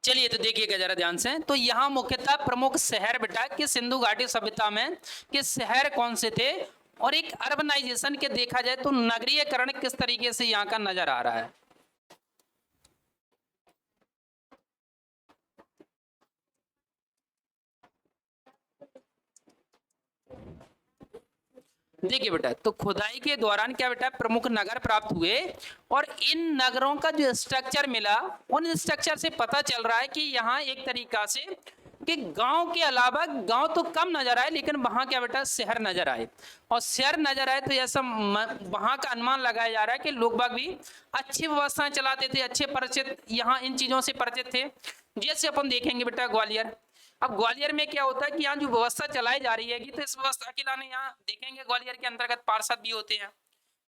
चलिए तो देखिएगा जरा ध्यान से, तो यहाँ मुख्यतः प्रमुख शहर बेटा कि सिंधु घाटी सभ्यता में कि शहर कौन से थे, और एक अर्बनाइजेशन के देखा जाए तो नगरीयकरण किस तरीके से यहाँ का नजर आ रहा है। देखिए बेटा, तो खुदाई के दौरान क्या बेटा प्रमुख नगर प्राप्त हुए, और इन नगरों का जो स्ट्रक्चर मिला, उन स्ट्रक्चर से पता चल रहा है कि यहाँ एक तरीका से कि गांव के अलावा, गांव तो कम नजर आए लेकिन वहां क्या बेटा शहर नजर आए, और शहर नजर आए तो ऐसा वहां का अनुमान लगाया जा रहा है कि लोग बाग भी अच्छी व्यवस्थाएं चलाते थे, अच्छे परिचित यहाँ इन चीजों से परिचित थे। जैसे अपन देखेंगे बेटा ग्वालियर, अब ग्वालियर में क्या होता है कि यहाँ जो व्यवस्था चलाई जा रही है तो इस व्यवस्था के लाने यहाँ देखेंगे ग्वालियर के अंतर्गत पार्षद भी होते हैं,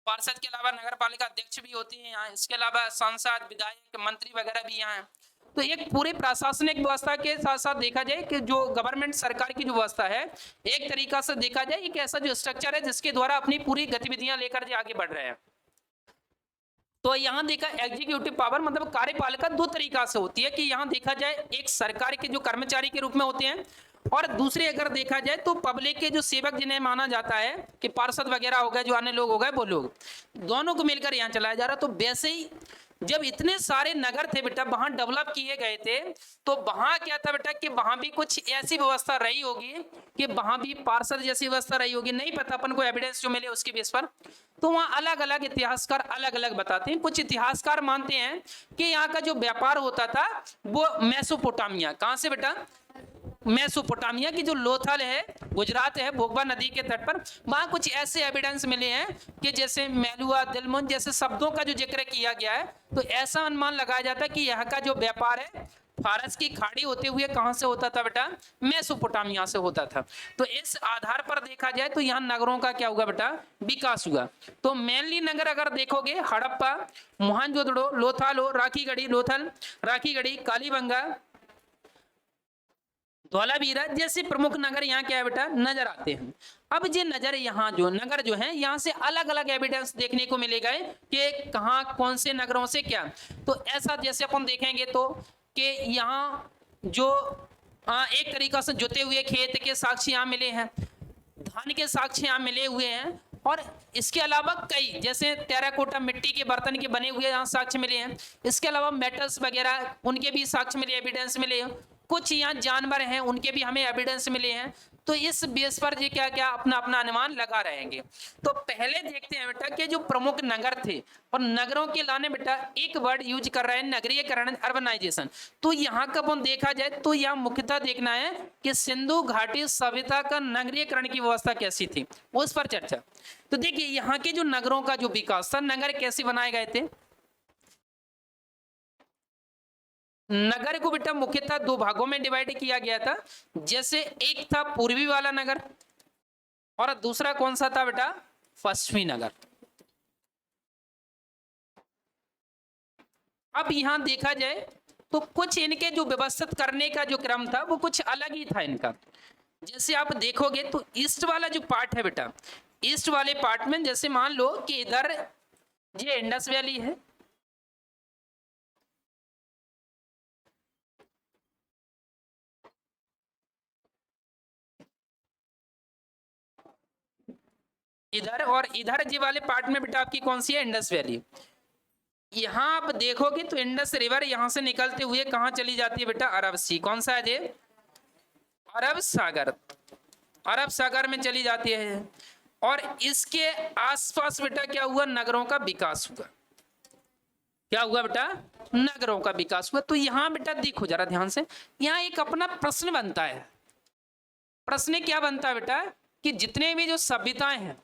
पार्षद के अलावा नगर पालिका अध्यक्ष भी होते हैं यहाँ, इसके अलावा सांसद विधायक मंत्री वगैरह भी यहाँ है। तो एक पूरे प्रशासनिक व्यवस्था के साथ साथ देखा जाए कि जो गवर्नमेंट सरकार की जो व्यवस्था है, एक तरीका से देखा जाए एक ऐसा जो स्ट्रक्चर है जिसके द्वारा अपनी पूरी गतिविधियां लेकर जो आगे बढ़ रहे हैं। तो यहाँ देखा एग्जीक्यूटिव पावर मतलब कार्यपालिका दो तरीका से होती है कि यहाँ देखा जाए एक सरकार के जो कर्मचारी के रूप में होते हैं, और दूसरे अगर देखा जाए तो पब्लिक के जो सेवक जिन्हें माना जाता है कि पार्षद वगैरह हो गए, जो अन्य लोग हो गए, वो लोग दोनों को मिलकर यहाँ चलाया जा रहा। तो वैसे ही जब इतने सारे नगर थे बेटा वहां डेवलप किए गए थे, तो वहां क्या था बेटा कि वहां भी कुछ ऐसी व्यवस्था रही होगी कि वहां भी पार्षद जैसी व्यवस्था रही होगी, नहीं पता अपन को, एविडेंस जो मिले उसके बेस पर। तो वहाँ अलग अलग इतिहासकार अलग अलग बताते हैं। कुछ इतिहासकार मानते हैं कि यहाँ का जो व्यापार होता था वो मेसोपोटामिया, कहाँ से बेटा, मेसोपोटामिया की जो लोथल है, गुजरात है, भोगवा नदी के तट पर, वहां कुछ ऐसे एविडेंस मिले हैं कि जैसे मेलुआ दिलमुन जैसे शब्दों का जो जिक्र किया गया है, तो ऐसा अनुमान लगाया जाता है कि यहाँ का जो व्यापार है फारस की खाड़ी होते हुए कहां से होता था बेटा, मेसोपोटामिया से होता था। तो इस आधार पर देखा जाए तो यहाँ नगरों का क्या हुआ बेटा, विकास हुआ। तो मेनली नगर अगर देखोगे हड़प्पा, मोहनजोदड़ो, लोथालो, राखीगढ़ी, लोथल, राखीगढ़ी, कालीबंगा, धौलावीरा जैसे प्रमुख नगर यहाँ क्या है बेटा नजर आते हैं। अब ये नजर यहाँ जो नगर जो है यहाँ से अलग अलग एविडेंस देखने को मिलेगा कि कहाँ कौन से नगरों से क्या, तो ऐसा जैसे अपन देखेंगे तो कि यहाँ जो एक तरीका से जुते हुए खेत के साक्ष्य यहाँ मिले हैं, धान के साक्ष्य यहाँ मिले हुए हैं, और इसके अलावा कई जैसे टेराकोटा मिट्टी के बर्तन के बने हुए यहाँ साक्ष्य मिले हैं। इसके अलावा मेटल्स वगैरह उनके भी साक्ष्य मिले, एविडेंस मिले। कुछ यहाँ जानवर हैं उनके भी हमें एविडेंस मिले हैं। तो इस बेस पर ये क्या क्या अपना अपना अनुमान लगा रहेंगे। तो पहले देखते हैं बेटा कि जो प्रमुख नगर थे, और नगरों के लाने बेटा एक वर्ड यूज कर रहे हैं नगरीयकरण, अर्बनाइजेशन। तो यहाँ का अपन देखा जाए तो यहाँ मुख्यतः देखना है कि सिंधु घाटी सभ्यता का नगरीयकरण की व्यवस्था कैसी थी, उस पर चर्चा। तो देखिए यहाँ के जो नगरों का जो विकास था, नगर कैसे बनाए गए थे। नगर को बेटा मुख्यतः दो भागों में डिवाइड किया गया था। जैसे एक था पूर्वी वाला नगर, और दूसरा कौन सा था बेटा, पश्चिमी नगर। अब यहां देखा जाए तो कुछ इनके जो व्यवस्थित करने का जो क्रम था वो कुछ अलग ही था इनका। जैसे आप देखोगे तो ईस्ट वाला जो पार्ट है बेटा, ईस्ट वाले पार्ट में जैसे मान लो कि इधर ये इंडस वैली है, इधर, और इधर जी वाले पार्ट में बेटा आपकी कौन सी है, इंडस वैली। यहाँ आप देखोगे तो इंडस रिवर यहाँ से निकलते हुए कहाँ चली जाती है बेटा, अरब सी, कौन सा है ये, अरब सागर, अरब सागर में चली जाती है। और इसके आसपास बेटा क्या हुआ, नगरों का विकास हुआ। क्या हुआ बेटा, नगरों का विकास हुआ। तो यहाँ बेटा देखो जरा ध्यान से, यहाँ एक अपना प्रश्न बनता है। प्रश्न क्या बनता है बेटा कि जितने भी जो सभ्यताएं हैं,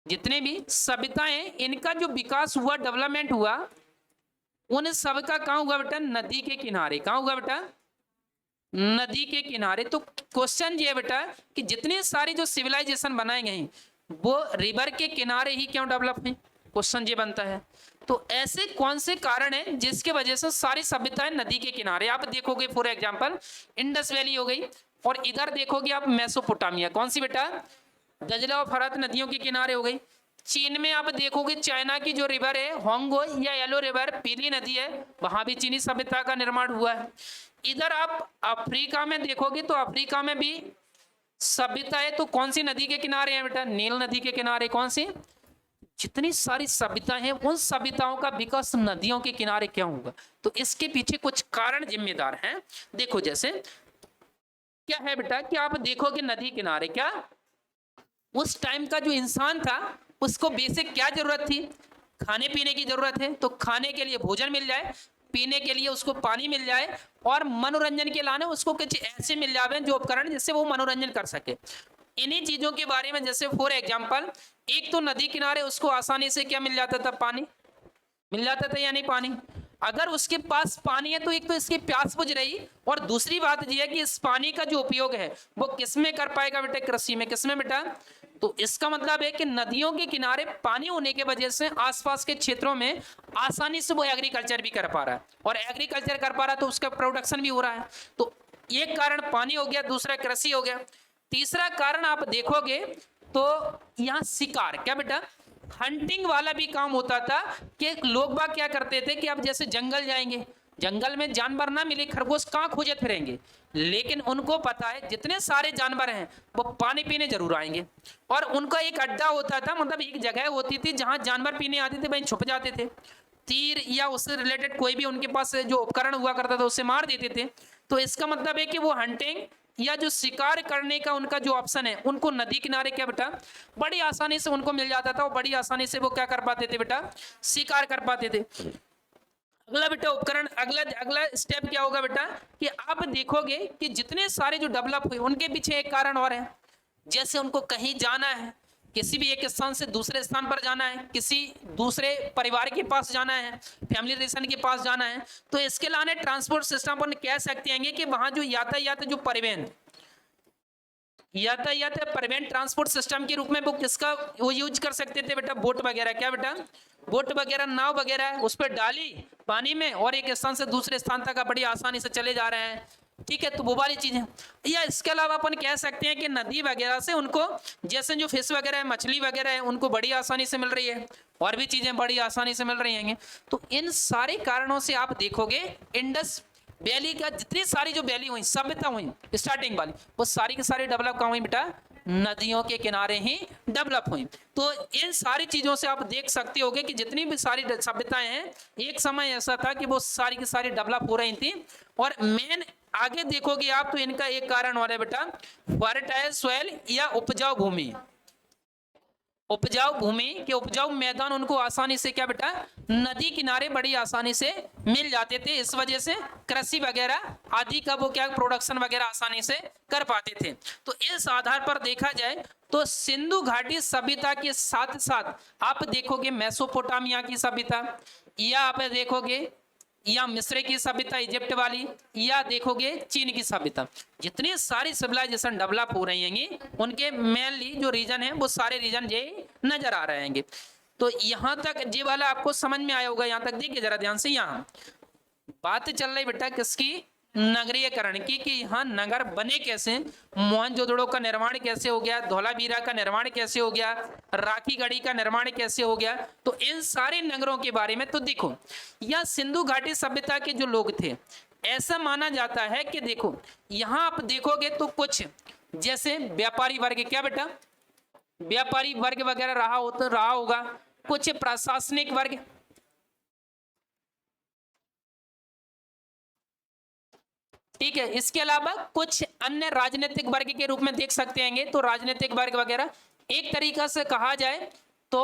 जितने भी सभ्यताएं, इनका जो विकास हुआ, डेवलपमेंट हुआ, उन सब का कहाँ हुआ बेटा, नदी के किनारे। कहाँ हुआ बेटा, नदी के किनारे। तो क्वेश्चन ये है बेटा कि जितनी सारी जो सिविलाइजेशन बनाए गए हैं वो रिवर के किनारे ही क्यों डेवलप हैं, क्वेश्चन ये बनता है। तो ऐसे कौन से कारण है जिसके वजह से सारी सभ्यताएं नदी के किनारे। आप देखोगे फॉर एग्जांपल इंडस वैली हो गई, और इधर देखोगे आप मेसोपोटामिया, कौन सी बेटा, दजला और फरात नदियों के किनारे हो गई। चीन में आप देखोगे चाइना की जो रिवर है होंगो या येलो रिवर, पीली नदी है, वहां भी चीनी सभ्यता का निर्माण हुआ है। इधर आप अफ्रीका में देखोगे तो अफ्रीका में भी सभ्यता है, तो कौन सी नदी के किनारे है बेटा? नील नदी के किनारे। कौन सी? जितनी सारी सभ्यता हैं उन सभ्यताओं का विकास नदियों के किनारे क्यों होगा? तो इसके पीछे कुछ कारण जिम्मेदार हैं। देखो जैसे क्या है बेटा कि आप देखोगे नदी किनारे, क्या उस टाइम का जो इंसान था उसको बेसिक क्या जरूरत थी? खाने पीने की जरूरत है, तो खाने के लिए भोजन मिल जाए, पीने के लिए उसको पानी मिल जाए, और मनोरंजन के लाने उसको कुछ ऐसे मिल जावे जो उपकरण जिससे वो मनोरंजन कर सके। इन्हीं चीजों के बारे में जैसे फॉर एग्जाम्पल, एक तो नदी किनारे उसको आसानी से क्या मिल जाता था? पानी मिल जाता था या नहीं? पानी। अगर उसके पास पानी है तो एक तो इसकी प्यास बुझ रही, और दूसरी बात यह है कि इस पानी का जो उपयोग है वो किस में कर पाएगा बेटा? कृषि में। किस में बेटा? तो इसका मतलब है कि नदियों के किनारे पानी होने के वजह से आसपास के क्षेत्रों में आसानी से वो एग्रीकल्चर भी कर पा रहा है, और एग्रीकल्चर कर पा रहा है तो उसका प्रोडक्शन भी हो रहा है। तो एक कारण पानी हो गया, दूसरा कृषि हो गया। तीसरा कारण आप देखोगे तो यहाँ शिकार, क्या बेटा? हंटिंग वाला भी काम होता था कि लोग बाग क्या करते थे कि अब जैसे जंगल जाएंगे, जंगल में जानवर ना मिले, खरगोश कहाँ खोजे फिरेंगे, लेकिन उनको पता है जितने सारे जानवर हैं वो पानी पीने जरूर आएंगे, और उनका एक अड्डा होता था, मतलब एक जगह होती थी जहां जानवर पीने आते थे, वहीं छुप जाते थे। तीर या उससे रिलेटेड कोई भी उनके पास जो उपकरण हुआ करता था उससे मार देते थे। तो इसका मतलब है कि वो हंटिंग या जो शिकार करने का उनका जो ऑप्शन है उनको नदी किनारे क्या बेटा बड़ी आसानी से उनको मिल जाता था, और बड़ी आसानी से वो क्या कर पाते थे बेटा? शिकार कर पाते थे। अगला बेटा उपकरण, अगला स्टेप क्या होगा बेटा कि आप देखोगे कि जितने सारे जो डेवलप हुए उनके पीछे एक कारण और है। जैसे उनको कहीं जाना है, किसी भी एक स्थान से दूसरे स्थान पर जाना है, किसी दूसरे परिवार के पास जाना है, फैमिली रिलेशन के पास जाना है, तो इसके लाने ट्रांसपोर्ट सिस्टम पर कह सकते हैं कि वहां जो यातायात जो परिवहन परिवहन ट्रांसपोर्ट सिस्टम के रूप में वो किसका वो यूज कर सकते थे बेटा? बोट वगैरह। क्या बेटा? बोट वगैरह, नाव वगैरह उस पर डाली पानी में, और एक स्थान से दूसरे स्थान तक बड़ी आसानी से चले जा रहे हैं। ठीक है, तो वो वाली चीजें। या इसके अलावा अपन कह सकते हैं कि नदी वगैरह से उनको जैसे जो फिश वगैरह है, मछली वगैरह है, उनको बड़ी आसानी से मिल रही है, और भी चीजें बड़ी आसानी से मिल रही हैं। तो इन सारे कारणों से आप देखोगे इंडस वैली का जितनी सारी जो वैली हुई, सभ्यता हुई स्टार्टिंग वाली, वो सारी की सारी डेवलप कहाँ हुई बेटा? नदियों के किनारे ही डेवलप हुई। तो इन सारी चीजों से आप देख सकते होगे कि जितनी भी सारी सभ्यताएं हैं एक समय ऐसा था कि वो सारी की सारी डेवलप हो रही थी। और मेन आगे देखोगे आप तो इनका एक कारण और है बेटा फर्टाइल सॉइल या उपजाऊ भूमि। उपजाऊ भूमि के उपजाऊ मैदान उनको आसानी से क्या बेटा नदी किनारे बड़ी आसानी से मिल जाते थे, इस वजह से कृषि वगैरह आदि का वो क्या प्रोडक्शन वगैरह आसानी से कर पाते थे। तो इस आधार पर देखा जाए तो सिंधु घाटी सभ्यता के साथ साथ आप देखोगे मेसोपोटामिया की सभ्यता, या आप देखोगे या मिस्र की सभ्यता इजिप्ट वाली, या देखोगे चीन की सभ्यता, जितनी सारी सिविलाइजेशन डेवलप हो रही हैं उनके मेनली जो रीजन है वो सारे रीजन ये नजर आ रहे हैं। तो यहाँ तक ये वाला आपको समझ में आया होगा। यहाँ तक देखिए जरा ध्यान से, यहाँ बात चल रही बेटा किसकी? नगरीयकरण की, कि यहाँ नगर बने कैसे, मोहनजोदड़ो का निर्माण कैसे हो गया, धौलावीरा का निर्माण कैसे हो गया, राखी गढ़ी का निर्माण कैसे हो गया। तो इन सारे नगरों के बारे में तो देखो, यह सिंधु घाटी सभ्यता के जो लोग थे ऐसा माना जाता है कि देखो यहाँ आप देखोगे तो कुछ जैसे व्यापारी वर्ग, क्या बेटा व्यापारी वर्ग वगैरह रहा होगा, कुछ प्रशासनिक वर्ग, ठीक है, इसके अलावा कुछ अन्य राजनीतिक वर्ग के रूप में देख सकते हैं। तो राजनीतिक वर्ग वगैरह एक तरीका से कहा जाए तो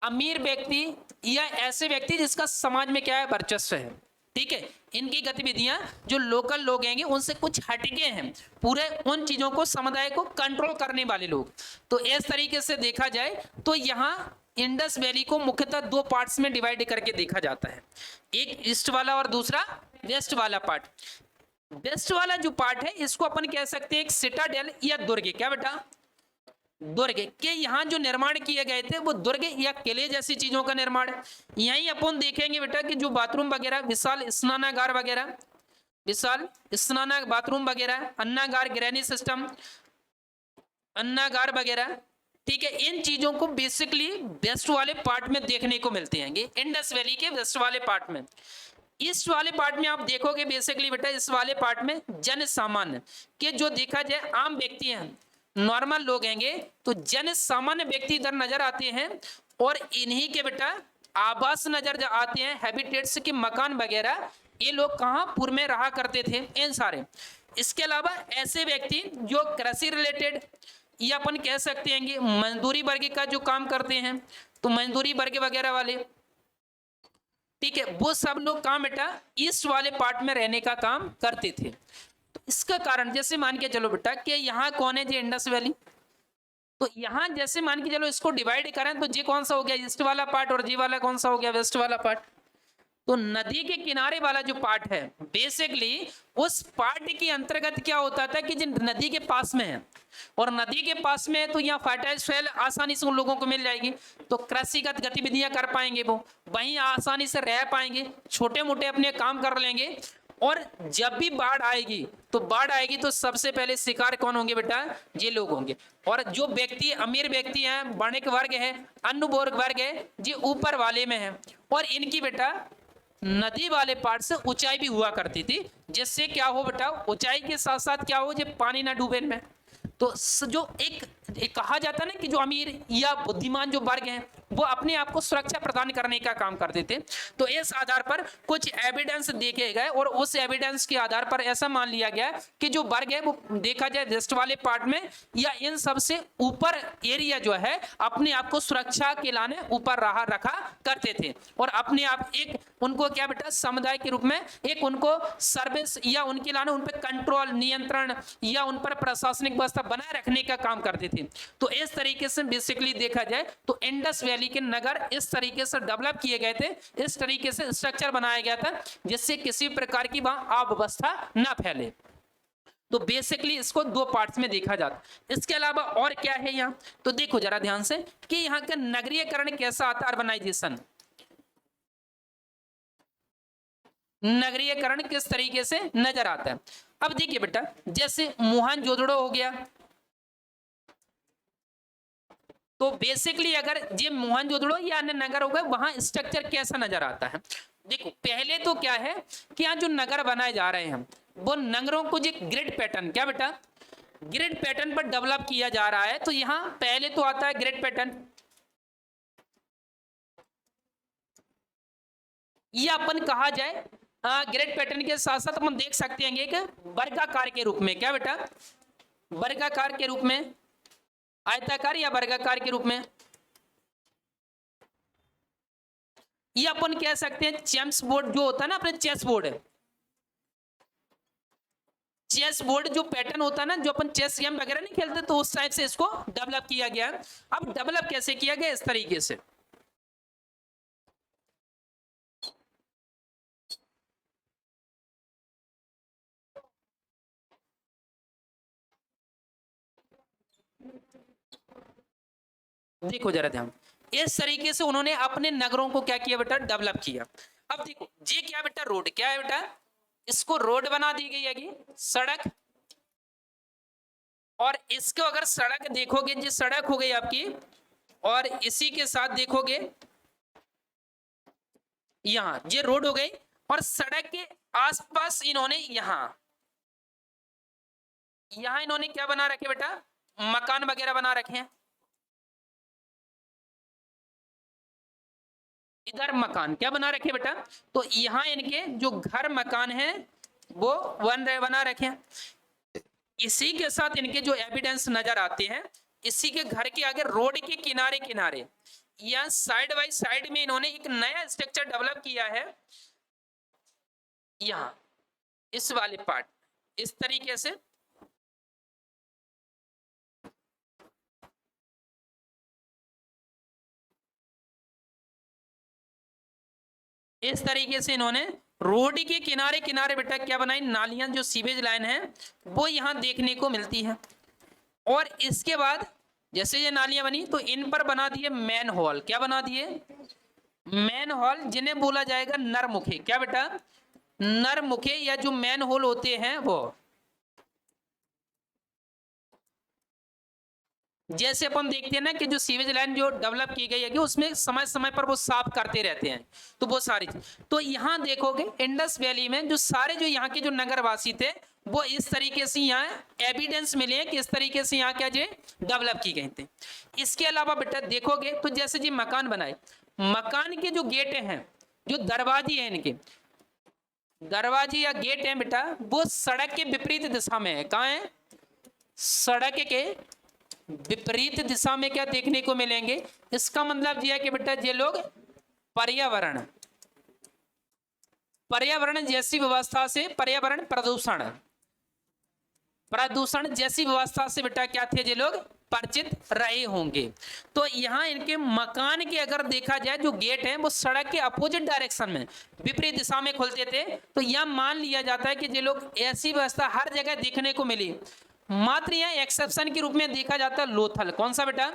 अमीर व्यक्ति या ऐसे व्यक्ति जिसका समाज में क्या है वर्चस्व है, ठीक है, इनकी गतिविधियां जो लोकल लोग हैं उनसे कुछ हटके हैं, पूरे उन चीजों को समुदाय को कंट्रोल करने वाले लोग। तो इस तरीके से देखा जाए तो यहाँ इंडस वैली को मुख्यतः दो पार्ट्स में डिवाइड करके देखा जाता है, एक ईस्ट वाला और दूसरा वेस्ट वाला पार्ट। वेस्ट वाला जो पार्ट है इसको अपन कह सकते हैं एक सिटाडेल या दुर्ग, क्या बेटा दुर्ग के यहाँ जो निर्माण किए गए थे वो दुर्ग या किले जैसी चीजों का निर्माण। यहीं अपन देखेंगे बेटा कि जो बाथरूम वगैरह, विशाल स्नानागार वगैरह, विशाल स्नाना बाथरूम वगैरह, अन्नागार, ग्रैनी सिस्टम, अन्नागार वगैरह, ठीक है, इन चीजों को बेसिकली वेस्ट वाले पार्ट में देखने को मिलते हैं, ये इंडस वैली के वेस्ट वाले पार्ट में। ईस्ट वाले पार्ट में आप देखोगे बेसिकली बेटा, इस वाले पार्ट में जन सामान्य के जो देखा जाए आम व्यक्ति हैं, नॉर्मल लोग हैंगे, तो जन सामान्य व्यक्ति इधर नजर आते हैं, और इन्हीं के बेटा आवास नजर आते हैं, हैबिटेट्स के मकान वगैरह, ये लोग कहाँ पूर्व में रहा करते थे इन सारे। इसके अलावा ऐसे व्यक्ति जो कृषि रिलेटेड या अपन कह सकते हैं कि मजदूरी वर्ग का जो काम करते हैं, तो मजदूरी वर्ग वगैरह वाले, ठीक है, वो सब लोग काम बेटा ईस्ट वाले पार्ट में रहने का काम करते थे। तो इसका कारण जैसे मान के चलो बेटा कि यहाँ कौन है जी, इंडस वैली, तो यहाँ जैसे मान के चलो इसको डिवाइड करें तो जी कौन सा हो गया ईस्ट वाला पार्ट, और जी वाला कौन सा हो गया वेस्ट वाला पार्ट। तो नदी के किनारे वाला जो पार्ट है बेसिकली उस पार्ट के अंतर्गत क्या होता था कि जिन नदी के पास में है, और नदी के पास में है तो यहाँ फर्टाइल सॉइल आसानी से उन लोगों को मिल जाएगी, तो कृषिगत गतिविधियां कर पाएंगे, वो वहीं आसानी से रह पाएंगे, छोटे मोटे अपने काम कर लेंगे। और जब भी बाढ़ आएगी तो सबसे पहले शिकार कौन होंगे बेटा, ये लोग होंगे। और जो व्यक्ति अमीर व्यक्ति हैं, वणिक वर्ग है, अन्न वर्ग है, ये ऊपर वाले में है, और इनकी बेटा नदी वाले पार्ट से ऊंचाई भी हुआ करती थी, जिससे क्या हो बेटा, ऊंचाई के साथ साथ क्या हो, जब पानी ना डूबे इनमें। तो जो एक कहा जाता है ना कि जो अमीर या बुद्धिमान जो वर्ग हैं वो अपने आप को सुरक्षा प्रदान करने का काम करते थे। तो इस आधार पर कुछ एविडेंस देखे गए, और उस एविडेंस के आधार पर ऐसा मान लिया गया कि जो वर्ग है वो देखा जाए वेस्ट वाले पार्ट में या इन सबसे ऊपर एरिया जो है अपने आप को सुरक्षा के लाने ऊपर रखा करते थे, और अपने आप एक उनको क्या बेटा समुदाय के रूप में एक उनको सर्विस या उनके लाने उन पर कंट्रोल नियंत्रण या उन पर प्रशासनिक व्यवस्था बनाए रखने का काम करते थे। तो इस तरीके से बेसिकली देखा जाए तो इंडस वैली के नगर इस तरीके से डेवलप किए गए थे, इस तरीके से स्ट्रक्चर बनाया गया था जिससे किसी प्रकार की वहां अव्यवस्था ना फैले। तो बेसिकली इसको दो पार्ट्स में देखा जाता। इसके अलावा और क्या है यहाँ, तो देखो जरा ध्यान से कि यहाँ का नगरीयकरण कैसा आता, अर्बनाइजेशन, नगरीयकरण किस तरीके से नजर आता है। अब देखिए बेटा जैसे मोहनजोदड़ो हो गया, तो बेसिकली अगर ये मोहनजोदड़ो या अन्य नगर होगा वहां स्ट्रक्चर कैसा नजर आता है। देखो पहले तो क्या है कि यहाँ जो नगर बनाए जा रहे हैं वो नगरों को जो ग्रिड पैटर्न, क्या बेटा ग्रिड पैटर्न पर डेवलप किया जा रहा है। तो यहाँ पहले तो आता है ग्रिड पैटर्न, ये अपन कहा जाए ग्रिड पैटर्न के साथ साथ अपन देख सकते हैं कि वर्गाकार के रूप में, क्या बेटा वर्गाकार के रूप में, आयताकार या वर्गाकार के रूप में, ये अपन कह सकते हैं चेस बोर्ड जो होता है ना, अपने चेस बोर्ड जो पैटर्न होता है ना, जो अपन चेस गेम वगैरह नहीं खेलते, तो उस टाइप से इसको डेवलप किया गया। अब डेवलप कैसे किया गया, इस तरीके से देखो जरा ध्यान, इस तरीके से उन्होंने अपने नगरों को क्या किया बेटा, डेवलप किया। अब देखो ये क्या बेटा, रोड, क्या है बेटा, इसको रोड बना दी गई है, सड़क, और इसको अगर सड़क देखोगे, ये सड़क हो गई आपकी, और इसी के साथ देखोगे यहाँ ये रोड हो गई, और सड़क के आसपास इन्होंने यहाँ इन्होंने क्या बना रखे बेटा, मकान वगैरह बना रखे हैं। इधर मकान क्या बना रखे बेटा, तो यहाँ इनके जो घर मकान है वो बना रखे हैं। इसी के साथ इनके जो एविडेंस नजर आते हैं, इसी के घर के आगे रोड के किनारे किनारे या साइड बाई साइड में इन्होंने एक नया स्ट्रक्चर डेवलप किया है। यहाँ इस वाले पार्ट इस तरीके से इन्होंने रोड के किनारे किनारे बेटा क्या बनाई, नालियां, जो सीवेज लाइन है वो यहाँ देखने को मिलती है। और इसके बाद जैसे ये नालियां बनी तो इन पर बना दिए मैन हॉल, क्या बना दिए, मैन हॉल, जिन्हें बोला जाएगा नरमुखे, क्या बेटा नरमुखे, या जो मैन होल होते हैं वो। जैसे अपन देखते हैं ना कि जो सीवेज लाइन जो डेवलप की गई है कि उसमें समय समय पर वो साफ करते रहते हैं, तो वो सारी चीज। तो यहाँ देखोगे इंडस वैली में जो सारे जो यहाँ के जो नगरवासी थे वो इस तरीके से यहाँ एविडेंस मिले हैं कि इस तरीके से यहाँ क्या जो डेवलप की गई थे। इसके अलावा बेटा देखोगे तो जैसे जी मकान बनाए, मकान के जो गेट हैं, जो दरवाजे हैं, इनके दरवाजे या गेट हैं बेटा वो सड़क के विपरीत दिशा में है। कहाँ है? सड़क के विपरीत दिशा में क्या देखने को मिलेंगे। इसका मतलब यह है कि बेटा ये लोग पर्यावरण पर्यावरण जैसी व्यवस्था से, पर्यावरण प्रदूषण जैसी व्यवस्था से बेटा क्या थे ये लोग परिचित रहे होंगे। तो यहाँ इनके मकान के अगर देखा जाए जो गेट हैं वो सड़क के अपोजिट डायरेक्शन में, विपरीत दिशा में खुलते थे। तो यह मान लिया जाता है कि ये लोग ऐसी व्यवस्था हर जगह देखने को मिली। मात्र यहाँ एक्सेप्शन के रूप में देखा जाता है लोथल। कौन सा बेटा?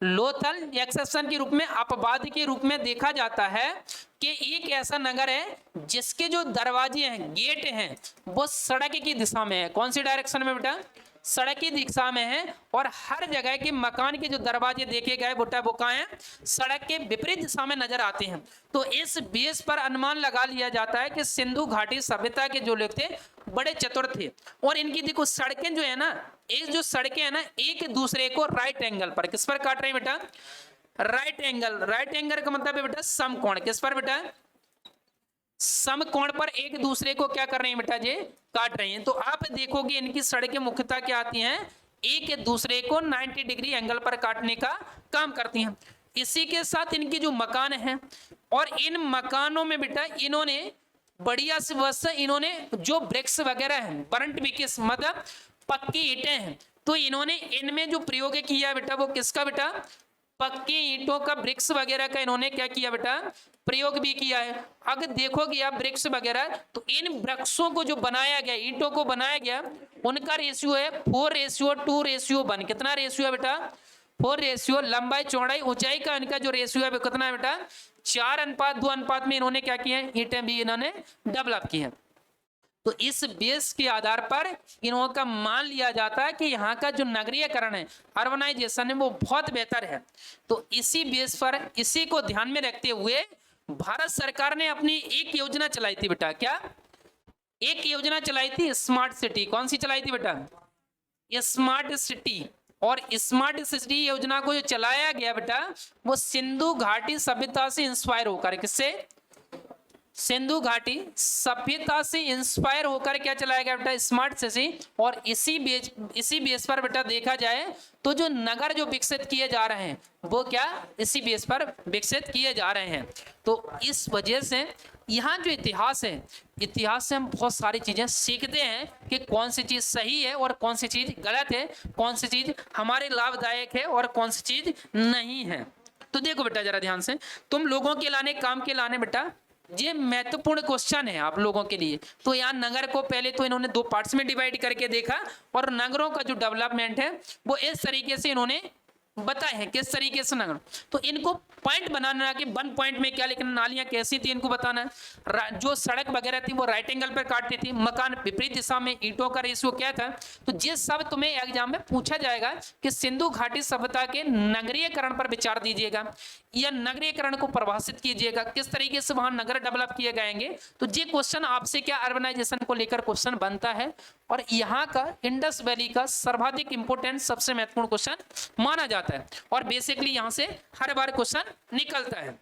लोथल एक्सेप्शन के रूप में, अपवाद के रूप में देखा जाता है कि एक ऐसा नगर है जिसके जो दरवाजे हैं, गेट हैं वो सड़क की दिशा में है। कौन सी डायरेक्शन में बेटा? सड़क की दिशा में है। और हर जगह के मकान के जो दरवाजे देखे गए बेटा वो कहाँ हैं? सड़क के विपरीत दिशा में नजर आते हैं। तो इस बेस पर अनुमान लगा लिया जाता है कि सिंधु घाटी सभ्यता के जो लोग थे बड़े चतुर थे। और इनकी देखो सड़कें जो है ना, एक जो सड़कें है ना एक दूसरे को राइट एंगल पर, किस पर काट रहे हैं बेटा? Right angle. राइट एंगल का मतलब है बेटा समकोण। किस पर बेटा? समकोण पर एक दूसरे को क्या कर रहे हैं बेटा? ये काट रहे हैं। तो आप देखोगे इनकी सड़कें मुख्यतः क्या आती हैं? एक दूसरे को 90 डिग्री एंगल पर काटने का काम करती हैं। इसी के साथ इनकी जो मकान हैं, और इन मकानों में बेटा इन्होंने बढ़िया से व्यवस्था, इन्होंने जो ब्रिक्स वगैरह हैं, बरंट ब्रिक्स मतलब पक्की ईंटें हैं, तो इन्होंने इनमें जो प्रयोग किया बेटा वो किसका बेटा? पक्की ईंटों का, ब्रिक्स वगैरह का इन्होंने क्या किया बेटा? प्रयोग भी किया है। अगर देखोगे आप ब्रिक्स वगैरह तो इन वृक्षों को जो बनाया गया, ईंटों को बनाया गया, उनका रेशियो है 4:2:1। कितना रेशियो है बेटा? 4 रेशियो। लंबाई चौड़ाई ऊंचाई का इनका जो रेशियो है कितना है बेटा? 4:2 में इन्होंने क्या किया है? ईंटें भी इन्होंने डेवलप की है। तो इस बेस के आधार पर इन्हों का मान लिया जाता है कि यहाँ का जो नगरीयकरण है, अर्बनाइजेशन है, वो बहुत बेहतर है। तो इसी बेस पर, इसी को ध्यान में रखते हुए भारत सरकार ने अपनी एक योजना चलाई थी बेटा। क्या? एक योजना चलाई थी स्मार्ट सिटी। कौन सी चलाई थी बेटा? Smart city. और स्मार्ट सिटी योजना को जो चलाया गया बेटा वो सिंधु घाटी सभ्यता से इंस्पायर होकर, किससे? सिंधु घाटी सभ्यता से इंस्पायर होकर क्या चलाया गया बेटा? Smart city. और इसी बेस पर बेटा देखा जाए तो जो नगर जो विकसित किए जा रहे हैं वो क्या इसी बेस पर विकसित किए जा रहे हैं। तो इस वजह से यहाँ जो इतिहास है, इतिहास से हम बहुत सारी चीजें सीखते हैं कि कौन सी चीज सही है और कौन सी चीज गलत है, कौन सी चीज हमारे लाभदायक है और कौन सी चीज नहीं है। तो देखो बेटा जरा ध्यान से, तुम लोगों के लाने, काम के लाने बेटा, ये महत्वपूर्ण क्वेश्चन है आप लोगों के लिए। तो यहाँ नगर को पहले तो इन्होंने 2 पार्ट्स में डिवाइड करके देखा, और नगरों का जो डेवलपमेंट है वो इस तरीके से इन्होंने बताए हैं, किस तरीके से नगर। तो इनको पॉइंट बनाना कि 1 पॉइंट में क्या लिखना, नालियां कैसी थी इनको बताना है, जो सड़क वगैरह थी वो राइट एंगल पर काटती थी, मकान विपरीत दिशा में, ईंटों का रेशियो क्या था। तो ये सब तुम्हें एग्जाम में पूछा जाएगा कि सिंधु घाटी सभ्यता के नगरीयकरण पर विचार दीजिएगा या नगरीयकरण को परिभाषित कीजिएगा, किस तरीके से वहां नगर डेवलप किए जाएंगे। तो ये क्वेश्चन आपसे क्या अर्बनाइजेशन को लेकर क्वेश्चन बनता है, और यहाँ का इंडस वैली का सर्वाधिक इंपोर्टेंट सबसे महत्वपूर्ण क्वेश्चन माना जाता है, और बेसिकली यहाँ से हर बार क्वेश्चन निकलता है।